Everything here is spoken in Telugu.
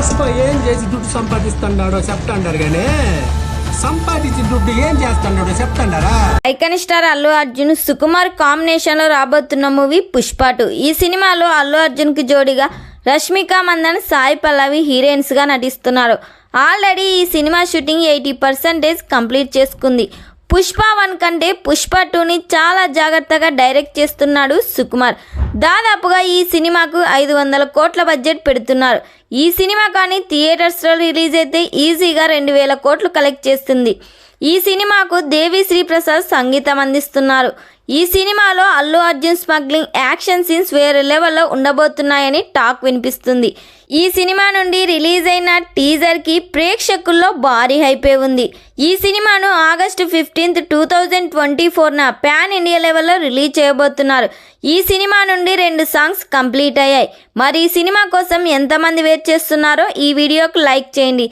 పుష్ప ఏం చేసి దుడ్డు సంపాదిస్తున్నాడో చెప్తాండారు గానీ సంపాదించిన దుడ్డు ఏం చేస్తున్నాడో చెప్తాండారా? Icon star Allu Arjun Sukumar combination లో రాబోతున్న మూవీ పుష్ప 2. ఈ సినిమాలో అల్లు అర్జున్ కి జోడిగా రష్మిక మందన్, సాయి పల్లవి హీరోయిన్స్ గా నటిస్తున్నారు. ఆల్రెడీ ఈ సినిమా షూటింగ్ 80% కంప్లీట్ చేసుకుంది. పుష్ప 1 కంటే పుష్ప 2ని చాలా జాగ్రత్తగా డైరెక్ట్ చేస్తున్నాడు సుకుమార్. దాదాపుగా ఈ సినిమాకు 500 కోట్ల బడ్జెట్ పెడుతున్నారు. ఈ సినిమా కానీ థియేటర్స్లో రిలీజ్ అయితే ఈజీగా 2000 కోట్లు కలెక్ట్ చేస్తుంది. ఈ సినిమాకు దేవి శ్రీ ప్రసాద్ సంగీతం అందిస్తున్నారు. ఈ సినిమాలో Allu Arjun smuggling action scenes వేరే లెవెల్లో ఉండబోతున్నాయని టాక్ వినిపిస్తుంది. ఈ సినిమా నుండి రిలీజ్ అయిన టీజర్కి ప్రేక్షకుల్లో భారీ హైపే ఉంది. ఈ సినిమాను ఆగస్టు 15, 2024న పాన్ ఇండియా లెవెల్లో రిలీజ్ చేయబోతున్నారు. ఈ సినిమా నుండి 2 సాంగ్స్ కంప్లీట్ అయ్యాయి. మరి ఈ సినిమా కోసం ఎంతమంది వెయిట్ చేస్తున్నారో ఈ వీడియోకు లైక్ చేయండి.